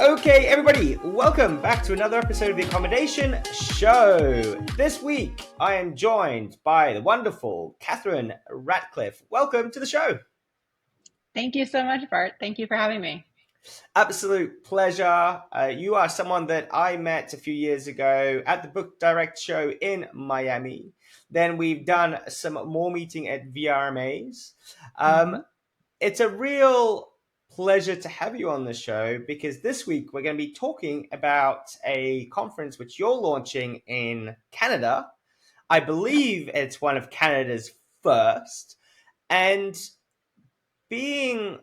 Okay, everybody, welcome back to another episode of the Accommodation Show. This week, I am joined by the wonderful Catherine Ratcliffe. Welcome to the show. Thank you so much, Bart. Thank you for having me. Absolute pleasure. You are someone that I met a few years ago at the Book Direct show in Miami. Then we've done some more meeting at VRMAs. hmm It's a real pleasure to have you on the show because this week we're going to be talking about a conference which you're launching in Canada. I believe it's one of Canada's first. And being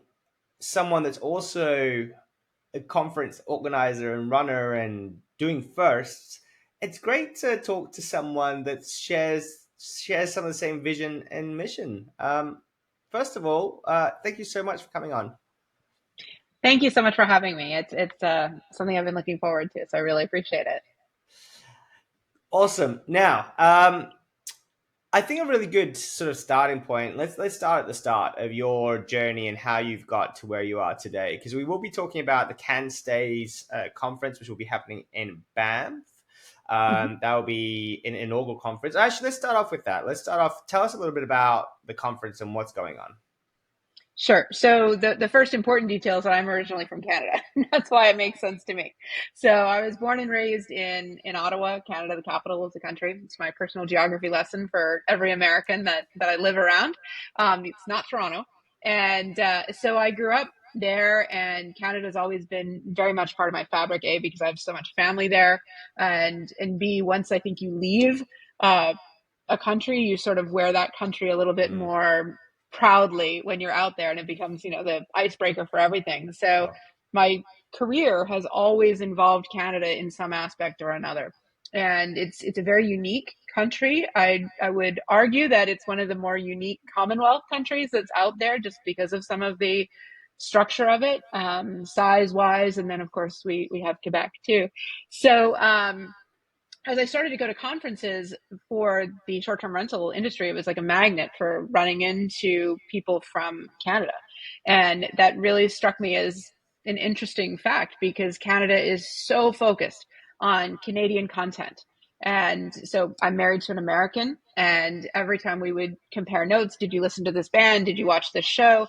someone that's also a conference organizer and runner and doing firsts, it's great to talk to someone that shares some of the same vision and mission. First of all, thank you so much for coming on. Thank you so much for having me. It's something I've been looking forward to, so I really appreciate it. Awesome. Now, I think a really good sort of starting point. Let's start at the start of your journey and how you've got to where you are today, because we will be talking about the Canstays conference, which will be happening in Banff. Mhm. That will be an inaugural conference. Actually, let's start off with that. Let's start off. Tell us a little bit about the conference and what's going on. Sure. So the first important detail is that I'm originally from Canada. That's why it makes sense to me. So I was born and raised in Ottawa, Canada, the capital of the country. It's my personal geography lesson for every American that I live around. It's not Toronto, and so I grew up there. And Canada's always been very much part of my fabric. A, because I have so much family there, and B, once I think you leave. Uh, a country, you sort of wear that country a little bit Mm, more proudly when you're out there, and it becomes, the icebreaker for everything. So sure. my career has always involved Canada in some aspect or another. And it's a very unique country. I would argue that it's one of the more unique Commonwealth countries that's out there, just because of some of the structure of it, size wise, and then of course we have Quebec too. So as I started to go to conferences for the short term rental industry, it was like a magnet for running into people from Canada. And that really struck me as an interesting fact, because Canada is so focused on Canadian content. And so I'm married to an American, and every time we would compare notes, did you listen to this band? Did you watch this show?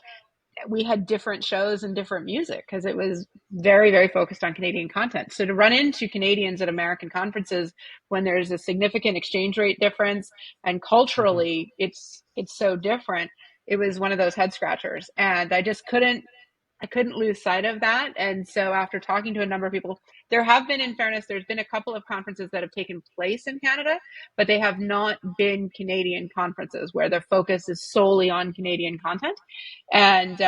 We had different shows and different music because it was very, very focused on Canadian content. So to run into Canadians at American conferences when there's a significant exchange rate difference and Mhm. culturally it's so different, it was one of those head scratchers. And I couldn't lose sight of that. And so after talking to a number of people, there have been, in fairness, there's been a couple of conferences that have taken place in Canada, but they have not been Canadian conferences where their focus is solely on Canadian content. And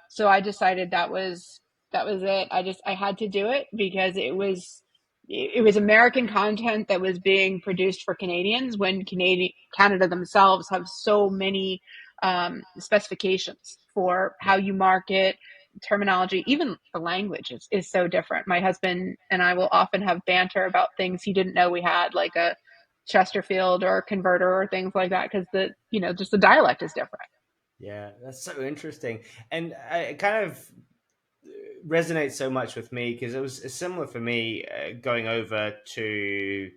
so I decided that was it. I had to do it because it was American content that was being produced for Canadians when Canada themselves have so many specifications for how Yeah. you market, terminology, even the language is so different. My husband and I will often have banter about things he didn't know we had, like a Chesterfield or a converter or things like that, because just the dialect is different. Yeah, that's so interesting. And it kind of resonates so much with me because it was similar for me going over to,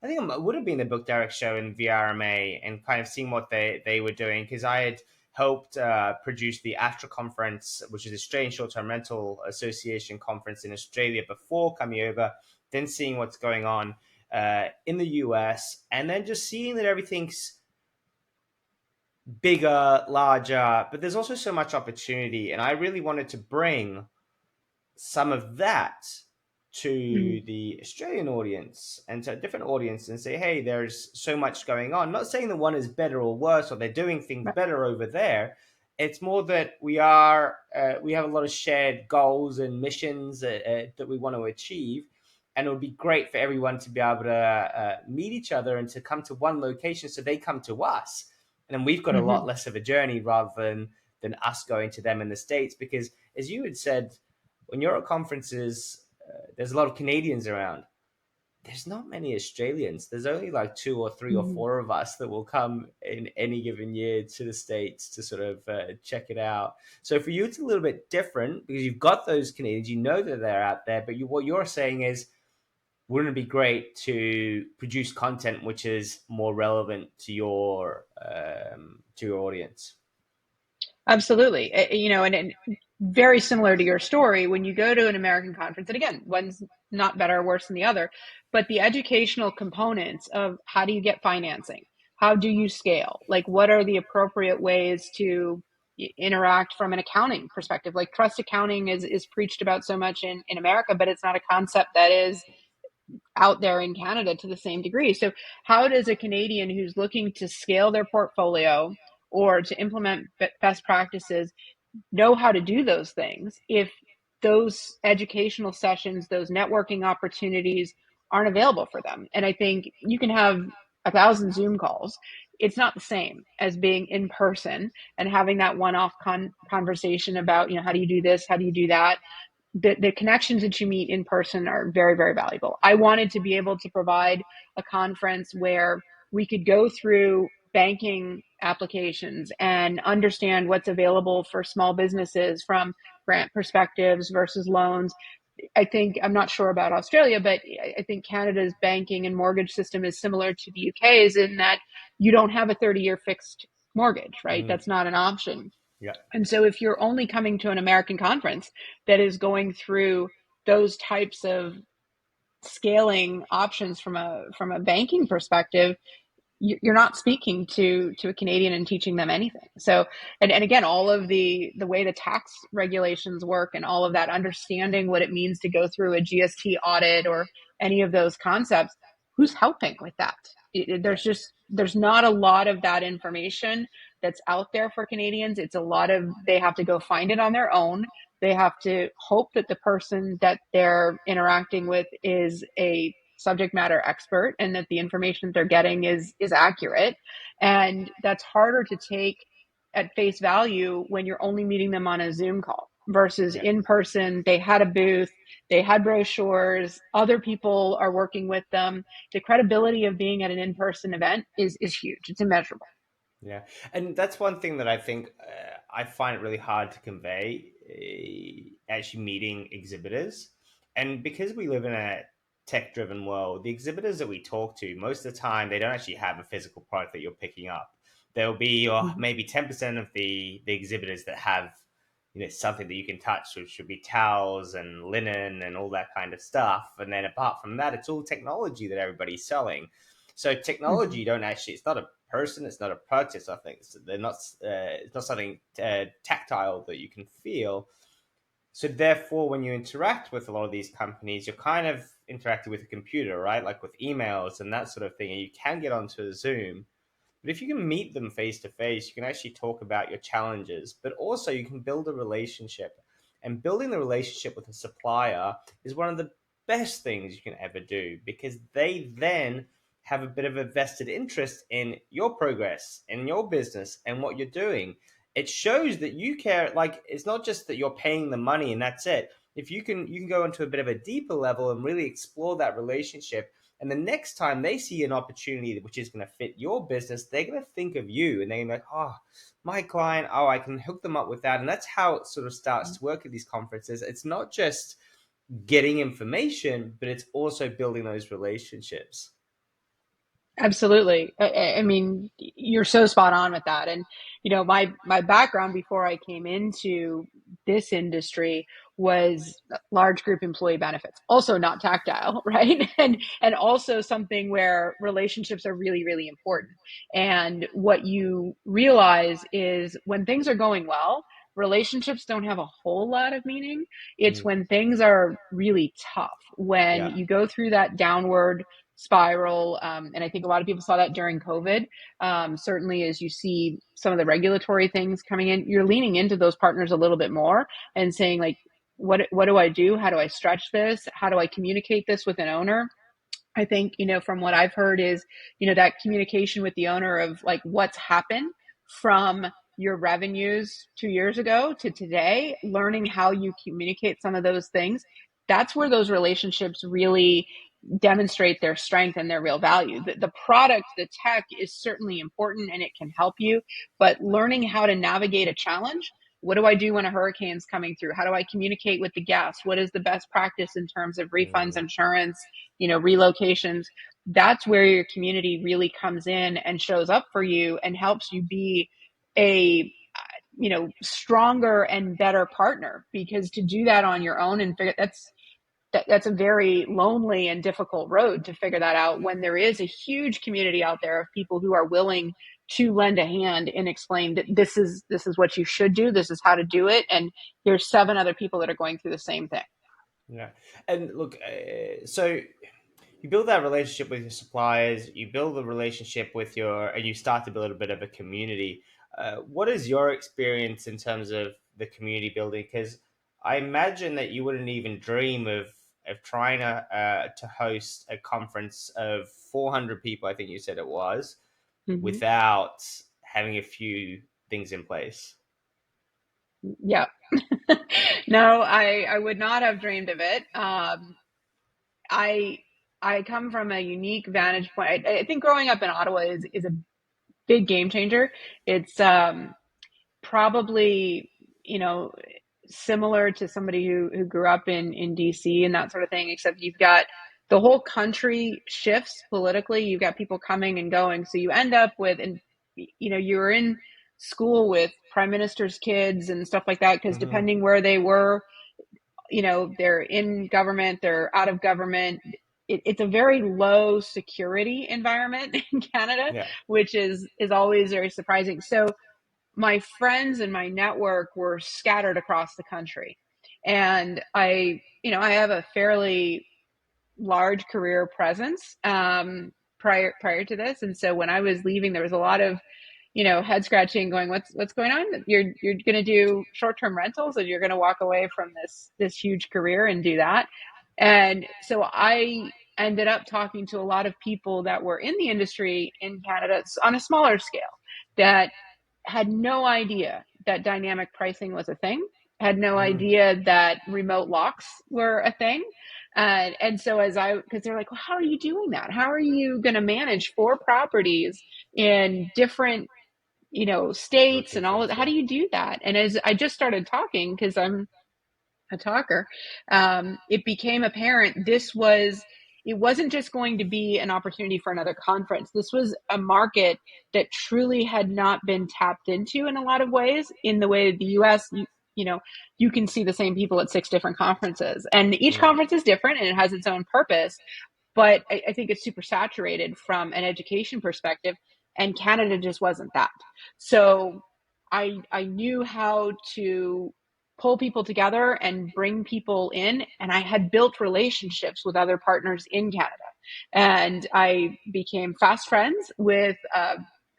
I think it would have been the Book Direct show in VRMA and kind of seeing what they were doing because I had helped produce the Astra conference, which is Australian Short-Term Rental Association conference in Australia before coming over, then seeing what's going on in the US, and then just seeing that everything's bigger, larger, but there's also so much opportunity. And I really wanted to bring some of that Mm, to the Australian audience and to a different audience and say, hey, there's so much going on. Not saying that one is better or worse or they're doing things right. better over there. It's more that we have a lot of shared goals and missions that we want to achieve. And it would be great for everyone to be able to meet each other and to come to one location so they come to us. And then we've got a lot hmm less of a journey rather than us going to them in the States. Because as you had said, when you're at conferences, there's a lot of Canadians around. there's not many Australians. There's only like two or three or Mhm. four of us that will come in any given year to the States to sort of check it out. So for you, it's a little bit different because you've got those Canadians, you know that they're out there, but what you're saying is, wouldn't it be great to produce content which is more relevant to your audience? Absolutely. And very similar to your story, when you go to an American conference, and again, one's not better or worse than the other, but the educational components of how do you get financing? How do you scale? Like, what are the appropriate ways to interact from an accounting perspective? Like, trust accounting is preached about so much in America, but it's not a concept that is out there in Canada to the same degree. So, how does a Canadian who's looking to scale their portfolio or to implement best practices know how to do those things if those educational sessions, those networking opportunities aren't available for them? And I think you can have 1,000 Zoom calls. It's not the same as being in person and having that one-off conversation about, how do you do this? How do you do that? The connections that you meet in person are very, very valuable. I wanted to be able to provide a conference where we could go through banking applications and understand what's available for small businesses from grant perspectives versus loans. I think, I'm not sure about Australia, but I think Canada's banking and mortgage system is similar to the UK's in that you don't have a 30-year fixed mortgage, right? Mm, That's not an option. yeah, And so if you're only coming to an American conference that is going through those types of scaling options from a banking perspective, you're not speaking to a Canadian and teaching them anything. So, and again, all of the way the tax regulations work and all of that, understanding what it means to go through a GST audit or any of those concepts, who's helping with that? yeah, There's not a lot of that information that's out there for Canadians. It's a lot of, they have to go find it on their own. They have to hope that the person that they're interacting with is a subject matter expert and that the information that they're getting is accurate. And that's harder to take at face value when you're only meeting them on a Zoom call versus yeah. in person. They had a booth, they had brochures, other people are working with them. The credibility of being at an in-person event is huge. It's immeasurable. Yeah, and that's one thing that I think I find it really hard to convey, actually meeting exhibitors. And because we live in a tech-driven world, the exhibitors that we talk to, most of the time, they don't actually have a physical product that you're picking up. There'll be Mm-hmm. maybe 10% of the exhibitors that have something that you can touch, which should be towels and linen and all that kind of stuff. And then apart from that, it's all technology that everybody's selling. So Mm-hmm. technology don't actually, it's not a person, it's not a product, it's nothing. It's not something tactile that you can feel. So therefore, when you interact with a lot of these companies, you're kind of interacting with a computer, right? Like with emails and that sort of thing. And you can get onto a Zoom, but if you can meet them face to face, you can actually talk about your challenges, but also you can build a relationship. And building the relationship with a supplier is one of the best things you can ever do because they then have a bit of a vested interest in your progress, in your business, and what you're doing. It shows that you care. Like, it's not just that you're paying the money and that's it. If you can go into a bit of a deeper level and really explore that relationship, and the next time they see an opportunity which is going to fit your business, they're going to think of you and they're going to be like, oh, my client, oh, I can hook them up with that. And that's how it sort of starts to work at these conferences. It's not just getting information, but it's also building those relationships. Absolutely. I mean, you're so spot on with that. And my background before I came into this industry was large group employee benefits, also not tactile, right? And also something where relationships are really, really important. And what you realize is when things are going well, relationships don't have a whole lot of meaning. It's Mm, when things are really tough, when yeah. you go through that downward spiral. And I think a lot of people saw that during COVID. Certainly, as you see some of the regulatory things coming in, you're leaning into those partners a little bit more and saying, like, what do I do? How do I stretch this? How do I communicate this with an owner? I think, from what I've heard is, that communication with the owner of like what's happened from your revenues 2 years ago to today, learning how you communicate some of those things. That's where those relationships really demonstrate their strength and their real value. The product, the tech is certainly important and it can help you, but learning how to navigate a challenge. What do I do when a hurricane's coming through? How do I communicate with the guests? What is the best practice in terms of refunds, Mm, insurance, relocations? That's where your community really comes in and shows up for you and helps you be a stronger and better partner, because to do that on your own and figure that's a very lonely and difficult road to figure that out, when there is a huge community out there of people who are willing to lend a hand and explain that this is what you should do, this is how to do it, and here's 7 other people that are going through the same thing. yeah. And look, so you build that relationship with your suppliers, you build a relationship with and you start to build a bit of a community. What is your experience in terms of the community building? Because I imagine that you wouldn't even dream of trying to host a conference of 400 people, I think you said it was, Mm-hmm. without having a few things in place. Yeah. No, I would not have dreamed of it. I I come from a unique vantage point. I think growing up in Ottawa is a big game changer. It's probably, you know, similar to somebody who grew up in DC and that sort of thing, except you've got the whole country shifts politically. You've got people coming and going. So you end up with, and you're in school with prime minister's kids and stuff like that, because Mm-hmm. depending where they were, they're in government, they're out of government. It's a very low security environment in Canada, Yeah. which is always very surprising. So my friends and my network were scattered across the country. And I have a fairly large career presence prior to this. And so when I was leaving, there was a lot of, head scratching, going, what's going on? You're going to do short-term rentals and you're going to walk away from this huge career and do that. And so I ended up talking to a lot of people that were in the industry in Canada on a smaller scale, that had no idea that dynamic pricing was a thing, had no Mm-hmm. idea that remote locks were a thing. And so because they're like, well, how are you doing that? How are you going to manage 4 properties in different, states and all of Locations, that? How yeah. do you do that? And as I just started talking, because I'm a talker, it became apparent it wasn't just going to be an opportunity for another conference. This was a market that truly had not been tapped into in a lot of ways. In the way the US, you can see the same people at 6 different conferences, and each Mm. conference is different and it has its own purpose. But I think it's super saturated from an education perspective, and Canada just wasn't that. So I knew how to pull people together and bring people in, and I had built relationships with other partners in Canada, and I became fast friends with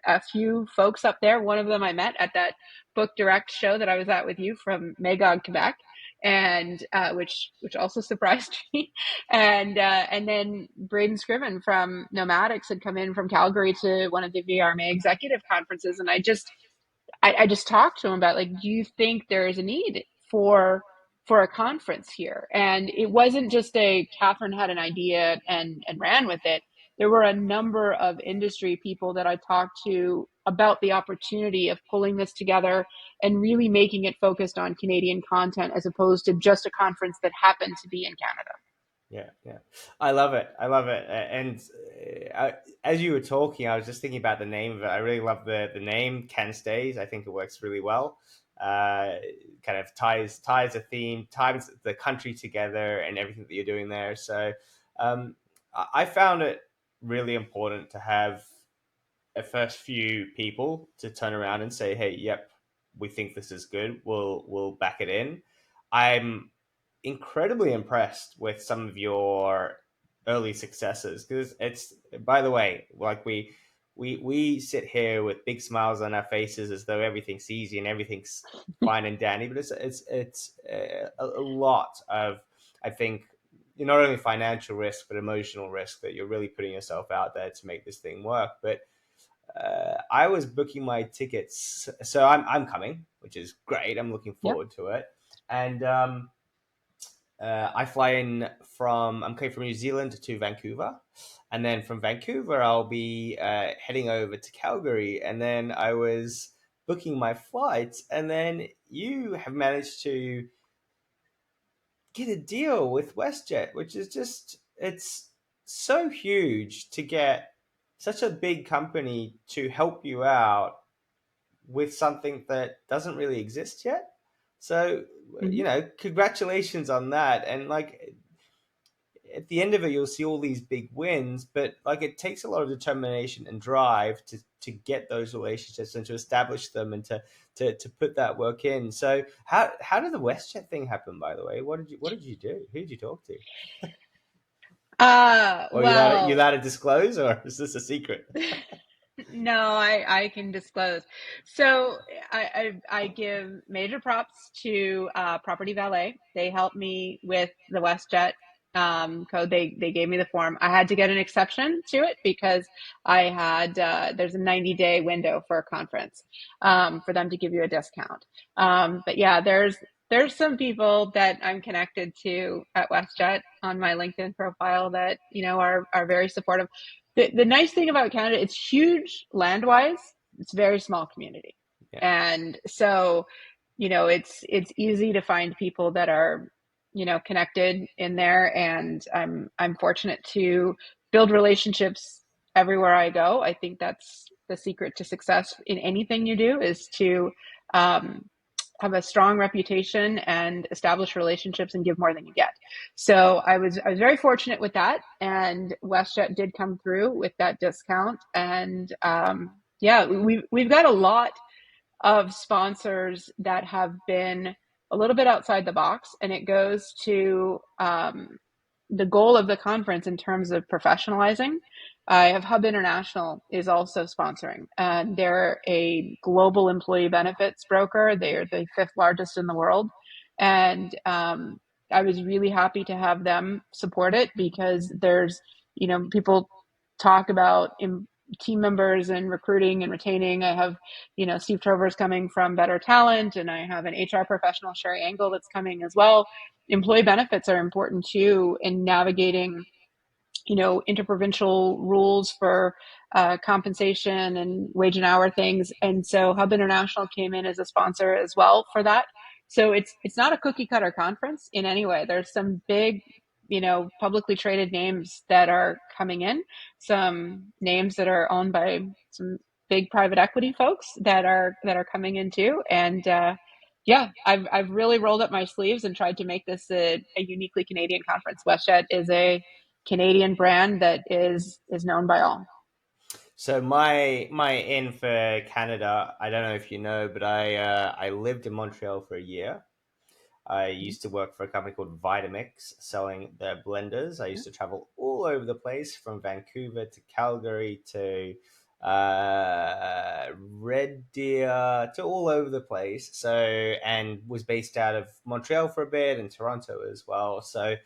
a few folks up there. One of them I met at that Book Direct show that I was at with you from Magog, Quebec, and which also surprised me. And then Braden Scriven from Nomadics had come in from Calgary to one of the VRMA executive conferences, and I just talked to him about, like, do you think there is a need for a conference here? And it wasn't just a Catherine had an idea and ran with it. There were a number of industry people that I talked to about the opportunity of pulling this together and really making it focused on Canadian content, as opposed to just a conference that happened to be in Canada. Yeah, yeah, I love it. I love it. And as you were talking, I was just thinking about the name of it. I really love the name Canstays. I think it works really well. Kind of ties a theme, ties the country together, and everything that you're doing there. So, I found it really important to have a first few people to turn around and say, "Hey, yep, we think this is good. We'll back it in." I'm incredibly impressed with some of your early successes because it's, by the way, like we sit here with big smiles on our faces as though everything's easy and everything's fine and dandy, but it's a lot of, I think, not only financial risk but emotional risk that you're really putting yourself out there to make this thing work. But I was booking my tickets, so I'm coming, which is great. I'm looking Yep. forward to it, and I fly in from I'm coming from New Zealand to Vancouver, and then from Vancouver I'll be heading over to Calgary, and then I was booking my flights, and then you have managed to get a deal with WestJet, which is just it's so huge to get such a big company to help you out with something that doesn't really exist yet. So, Mhm. congratulations on that. And like at the end of it, you'll see all these big wins, but like it takes a lot of determination and drive to get those relationships and to establish them and to put that work in. So how did the WestJet thing happen, by the way? What did you do? Who did you talk to? Or you Well, allowed to disclose, or is this a secret? no, I can disclose. So I give major props to Property Valet. They helped me with the WestJet code. They gave me the form. I had to get an exception to it because I had there's a 90-day window for a conference for them to give you a discount. But yeah, there's some people that I'm connected to at WestJet on my LinkedIn profile that are very supportive. The nice thing about Canada, it's huge land wise, it's a very small community. Yeah. And so, it's easy to find people that are, connected in there. And I'm fortunate to build relationships everywhere I go. I think that's the secret to success in anything you do is to um, have a strong reputation and establish relationships and give more than you get. So I was very fortunate with that, and WestJet did come through with that discount. And yeah, we've got a lot of sponsors that have been a little bit outside the box, and it goes to the goal of the conference in terms of professionalizing. I have Hub International is also sponsoring, and they're a global employee benefits broker. They are the fifth largest in the world, and I was really happy to have them support it because people talk about team members and recruiting and retaining. I have Steve Trover's coming from Better Talent, and I have an HR professional, Sherry Angle, that's coming as well. Employee benefits are important too in navigating interprovincial rules for compensation and wage and hour things. And so Hub International came in as a sponsor as well for that. So it's not a cookie cutter conference in any way. There's some big, publicly traded names that are coming in, some names that are owned by some big private equity folks that are coming in too. And yeah, I've really rolled up my sleeves and tried to make this a uniquely Canadian conference. WestJet is a Canadian brand that is known by all. So my in for Canada, I don't know if you know, but I lived in Montreal for a year. I used to work for a company called Vitamix selling their blenders. I used to travel all over the place from Vancouver to Calgary to Red Deer to all over the place. So, and was based out of Montreal for a bit and Toronto as well. So,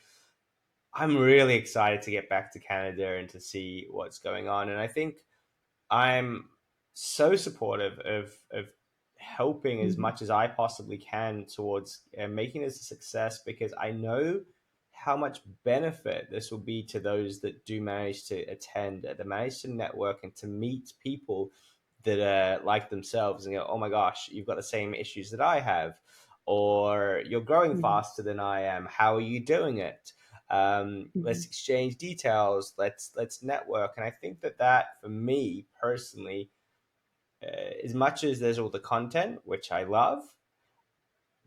I'm really excited to get back to Canada and to see what's going on. And I think I'm so supportive of helping as Mm-hmm. much as I possibly can towards making this a success because I know how much benefit this will be to those that do manage to attend, that manage to network and to meet people that are like themselves and go, oh my gosh, you've got the same issues that I have, or you're growing Mm-hmm. faster than I am. How are you doing it? Mm-hmm. Let's exchange details. Let's network. And I think that for me personally, as much as there's all the content which I love,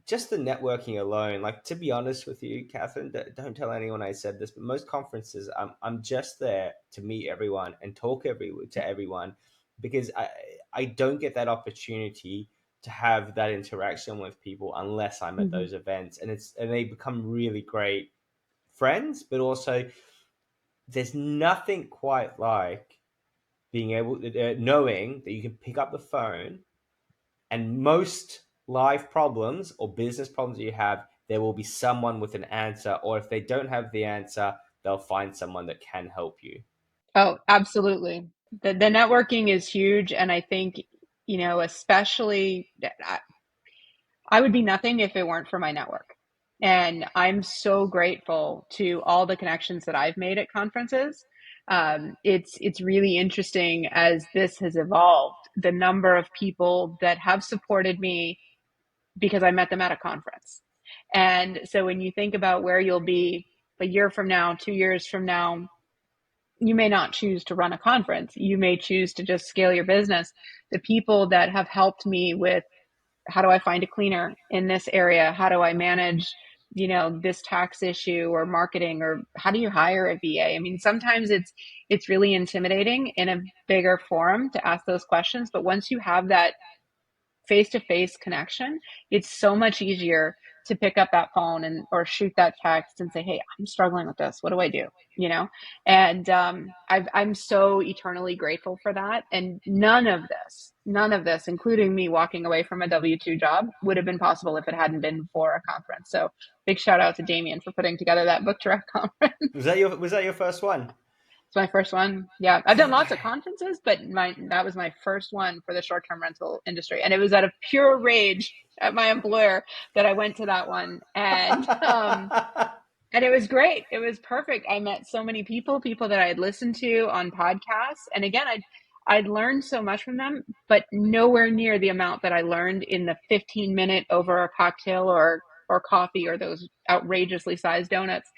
just the networking alone, like to be honest with you, Catherine, don't tell anyone I said this, but most conferences, I'm just there to meet everyone and talk to everyone because I don't get that opportunity to have that interaction with people unless I'm at Mm-hmm. those events, and they become really great friends, but also there's nothing quite like being able to knowing that you can pick up the phone and most life problems or business problems that you have, there will be someone with an answer, or if they don't have the answer, they'll find someone that can help you. Oh, absolutely. The networking is huge, and I think especially I would be nothing if it weren't for my network. And I'm so grateful to all the connections that I've made at conferences. It's really interesting as this has evolved, the number of people that have supported me because I met them at a conference. And so when you think about where you'll be a year from now, 2 years from now, you may not choose to run a conference. You may choose to just scale your business. The people that have helped me with how do I find a cleaner in this area? How do I manage, this tax issue or marketing, or how do you hire a VA? I mean, sometimes it's really intimidating in a bigger forum to ask those questions, but once you have that face-to-face connection, it's so much easier to pick up that phone and or shoot that text and say, hey, I'm struggling with this, what do I do, and I'm so eternally grateful for that. And none of this, including me walking away from a W-2 job, would have been possible if it hadn't been for a conference. So big shout out to Damien for putting together that book direct conference. Was that your first one? It's my first one. Yeah, I've done lots of conferences, but that was my first one for the short-term rental industry, and it was out of pure rage at my employer that I went to that one, and it was great. It was perfect. I met so many people that I had listened to on podcasts, and again, I'd learned so much from them, but nowhere near the amount that I learned in the 15-minute over a cocktail or coffee or those outrageously sized donuts.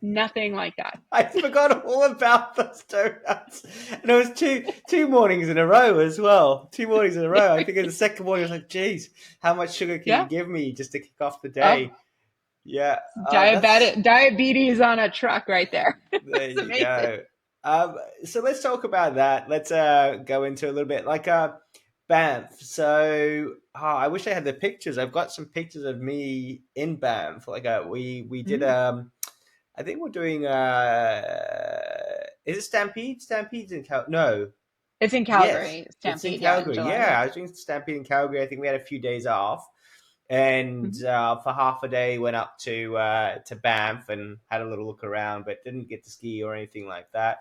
Nothing like that. I forgot all about those donuts. And it was two mornings in a row as well. 2 mornings in a row. I think in the second morning I was like, geez, how much sugar can you Yeah. give me just to kick off the Oh, day? Yeah, that's diabetes on a truck right there. there It's you amazing. go. So let's talk about that. Let's go into a little bit like Banff. So I wish I had the pictures. I've got some pictures of me in Banff. Like we did Mm. I think we're doing is it Stampede? Stampede's in no. It's in Yes, Calgary, it's in Stampede, yeah, in Calgary. July, yeah. Yeah, I was doing Stampede in Calgary. I think we had a few days off, and Mhm. for half a day went up to Banff and had a little look around, but didn't get to ski or anything like that.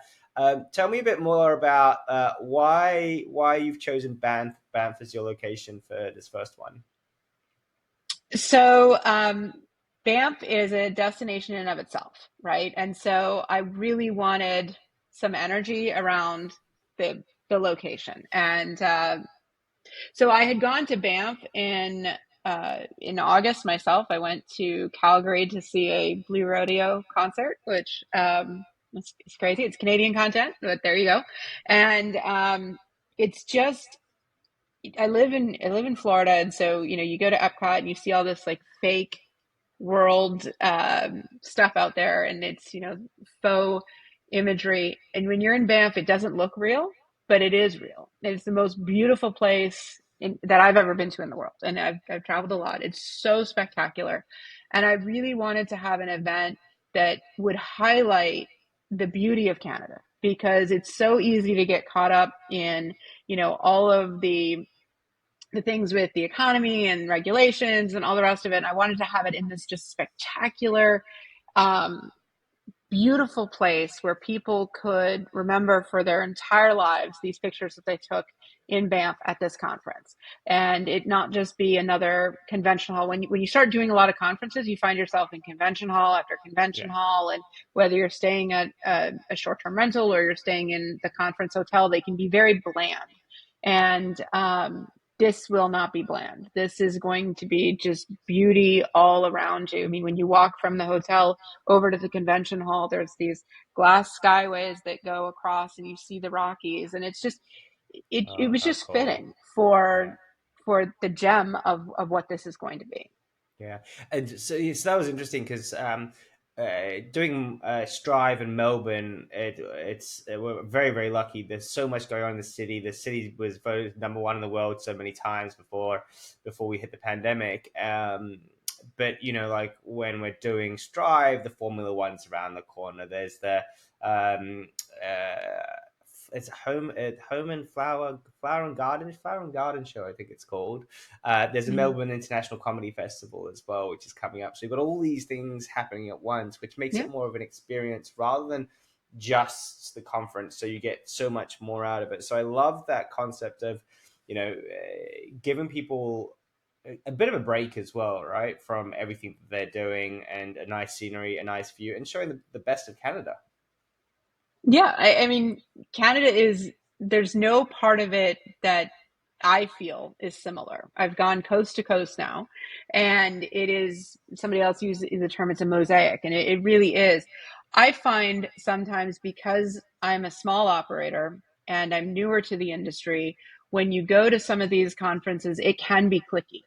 Tell me a bit more about why you've chosen Banff as your location for this first one. So, Banff is a destination in and of itself, right? And so I really wanted some energy around the location. And so I had gone to Banff in August myself. I went to Calgary to see a Blue Rodeo concert, which it's crazy. It's Canadian content, but there you go. And it's just I live in Florida, and so you go to Epcot and you see all this like fake world stuff out there, and it's faux imagery. And when you're in Banff, it doesn't look real, but it is real. It's the most beautiful place that I've ever been to in the world, and I've traveled a lot. It's so spectacular, and I really wanted to have an event that would highlight the beauty of Canada because it's so easy to get caught up in all of the things with the economy and regulations and all the rest of it. And I wanted to have it in this just spectacular, um, beautiful place where people could remember for their entire lives these pictures that they took in Banff at this conference, and it not just be another convention hall. When you start doing a lot of conferences, you find yourself in convention hall after convention Yeah. hall, and whether you're staying at a short-term rental or you're staying in the conference hotel, they can be very bland. And this will not be bland. This is going to be just beauty all around you. I mean, when you walk from the hotel over to the convention hall, there's these glass skyways that go across and you see the Rockies. And it's just, it Oh, was how just cool. fitting Yeah. for the gem of what this is going to be. Yeah, and so that was interesting because doing Strive in Melbourne, we're very very lucky. There's so much going on in the city. The city was voted number one in the world so many times before we hit the pandemic. But like when we're doing Strive, the Formula One's around the corner. There's the um, uh, it's home and flower and garden show, I think it's called. There's a Mm. Melbourne International Comedy Festival as well, which is coming up. So you've got all these things happening at once, which makes Yeah. it more of an experience rather than just the conference. So you get so much more out of it. So I love that concept of, giving people a bit of a break as well, right, from everything that they're doing, and a nice scenery, a nice view, and showing the best of Canada. Yeah, I mean, Canada is, there's no part of it that I feel is similar. I've gone coast to coast now, and it is, somebody else used the term, it's a mosaic, and it really is. I find sometimes, because I'm a small operator and I'm newer to the industry, when you go to some of these conferences, it can be clicky.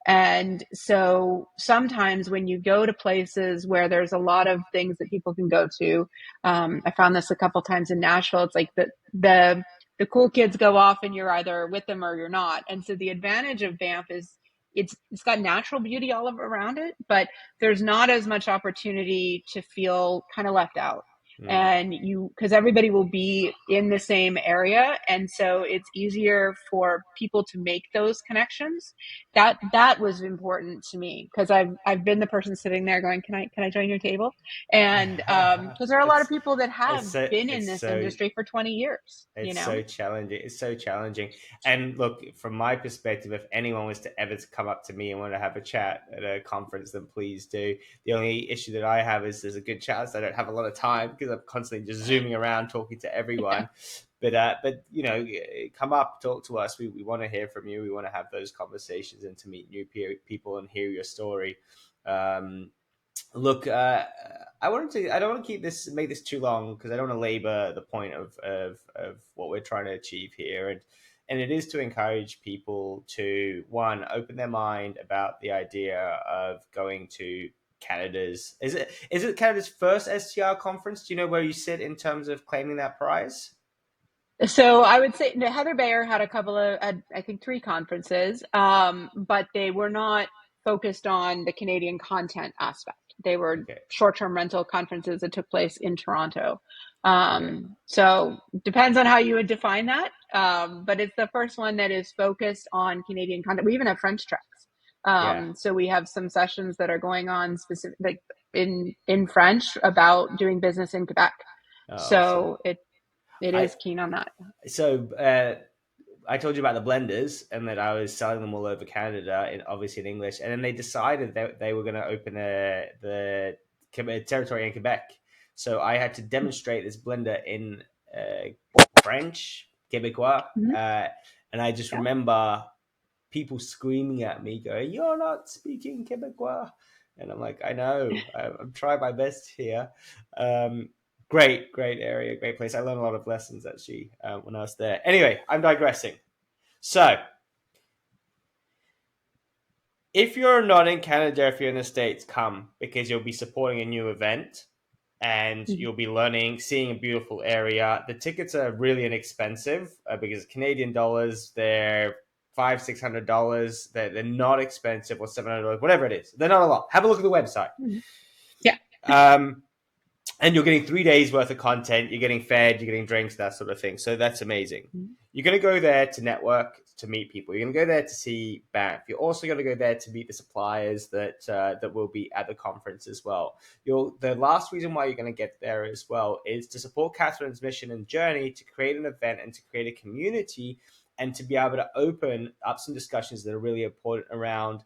And so sometimes when you go to places where there's a lot of things that people can go to, I found this a couple times in Nashville. It's like the cool kids go off and you're either with them or you're not. And so the advantage of Banff is it's got natural beauty all around it, but there's not as much opportunity to feel kind of left out. Mm. And you, because everybody will be in the same area, and so it's easier for people to make those connections. That was important to me, because I've been the person sitting there going, can I join your table? And because there are a lot of it's people that it's have so been in it's this so industry for 20 years, you It's know. so challenging. It's so challenging. And look, from my perspective, if anyone was to ever to come up to me and want to have a chat at a conference, then please do. The only issue that I have is there's a good chance I don't have a lot of time because I'm constantly just zooming around talking to Yeah. everyone. But you know, come up, talk to us. We want to hear from you. We want to have those conversations and to meet new people and hear your story. Um, Look, I don't want to make this too long because I don't want to labor the point of what we're trying to achieve here, and it is to encourage people to, one, open their mind about the idea of going to Canada's, is it Canada's first STR conference? Do you know where you sit in terms of claiming that prize? So I would say, no, Heather Bayer had a couple of, I think, three conferences, but they were not focused on the Canadian content aspect. They were Okay, short-term rental conferences that took place in Toronto. okay, So depends on how you would define that, but it's the first one that is focused on Canadian content. We even have French tracks. yeah. So we have some sessions that are going on specific, like in French, about doing business in Quebec. Oh, awesome. So it I is keen on that. so I told you about the blenders and that I was selling them all over Canada, in obviously in English, and then they decided that they were going to open the territory in Quebec. So I had to demonstrate this blender in French, Quebecois, Mhm. and I just Yeah. remember people screaming at me, going, "You're not speaking Quebecois," and I'm like, "I know, I'm trying my best here." Um, great area, great place. I learned a lot of lessons actually when I was there. Anyway, I'm digressing. So, if you're not in Canada, if you're in the States, come because you'll be supporting a new event and Mhm. you'll be learning, seeing a beautiful area. The tickets are really inexpensive because Canadian dollars, they're $500-600. They're not expensive, or $700, whatever it is. They're not a lot. Have a look at the website. Mhm. Yeah. Um, and you're getting 3 days worth of content. You're getting fed, you're getting drinks, that sort of thing. So that's amazing. Mhm. You're going to go there to network, to meet people. You're going to go there to see Banff. You're also going to go there to meet the suppliers that will be at the conference as well. The last reason why you're going to get there as well is to support Catherine's mission and journey to create an event and to create a community, and to be able to open up some discussions that are really important around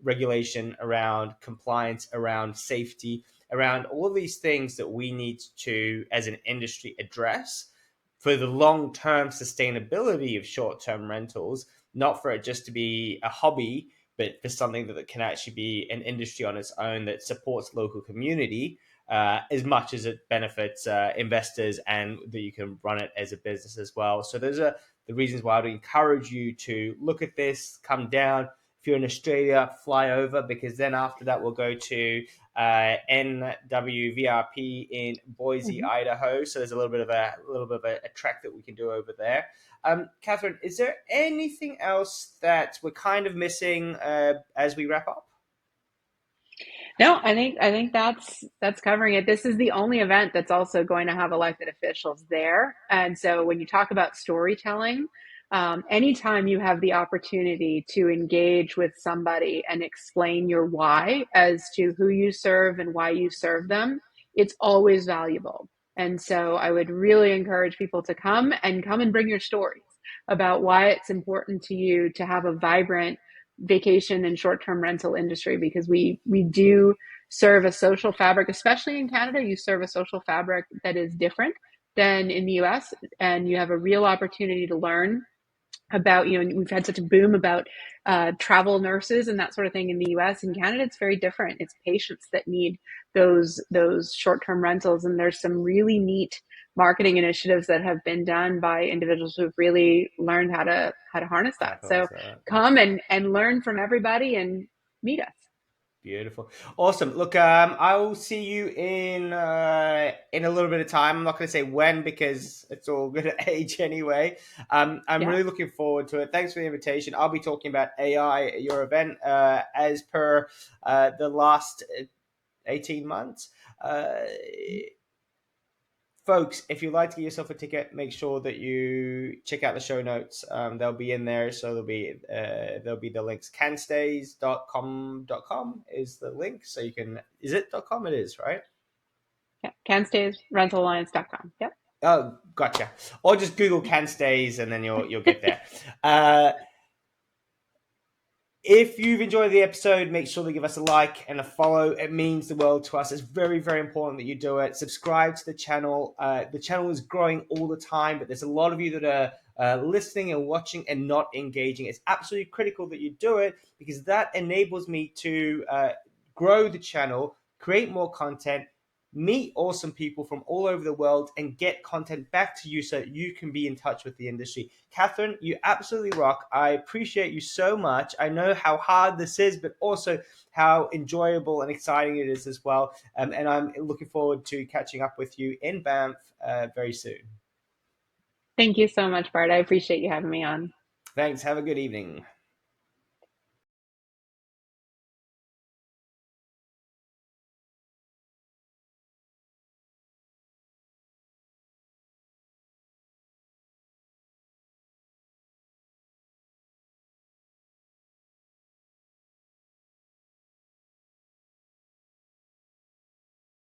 regulation, around compliance, around safety, around all of these things that we need to, as an industry, address for the long term sustainability of short term rentals, not for it just to be a hobby, but for something that can actually be an industry on its own that supports local community as much as it benefits investors, and that you can run it as a business as well. So those are the reasons why I would encourage you to look at this, come down. If you're in Australia, fly over, because then after that we'll go to NWVRP in Boise, Mhm. Idaho. So there's a trek that we can do over there. Catherine, is there anything else that we're kind of missing as we wrap up? No, I think that's covering it. This is the only event that's also going to have elected officials there. And so when you talk about storytelling, anytime you have the opportunity to engage with somebody and explain your why as to who you serve and why you serve them, it's always valuable. And so I would really encourage people to come and bring your stories about why it's important to you to have a vibrant vacation and short-term rental industry, because we do serve a social fabric, especially in Canada. You serve a social fabric that is different than in the US, and you have a real opportunity to learn about, we've had such a boom about travel nurses and that sort of thing in the US. In Canada, it's very different. It's patients that need those short-term rentals, and there's some really neat marketing initiatives that have been done by individuals who've really learned how to harness that. So Capitalize that. That's come and learn from everybody and meet us. beautiful. Awesome. Look, I will see you in a little bit of time. I'm not going to say when because it's all good at age anyway. I'm Yeah. really looking forward to it. Thanks for the invitation. I'll be talking about AI at your event as per the last 18 months. Folks, if you'd like to get yourself a ticket, make sure that you check out the show notes. They'll be in there, so there'll be the links. Canstays.com is the link, so you can. Is it .com? It is, right? Yeah. Canstaysrentalalliance.com. Yep. Oh, gotcha. Or just Google Canstays, and then you'll get there. If you've enjoyed the episode, make sure to give us a like and a follow. It means the world to us. It's very, very important that you do it. Subscribe to the channel. The channel is growing all the time, but there's a lot of you that are listening and watching and not engaging. It's absolutely critical that you do it because that enables me to grow the channel, create more content, meet awesome people from all over the world, and get content back to you so that you can be in touch with the industry. Catherine, you absolutely rock. I appreciate you so much. I know how hard this is, but also how enjoyable and exciting it is as well. And I'm looking forward to catching up with you in Banff very soon. Thank you so much, Bart. I appreciate you having me on. Thanks. Have a good evening.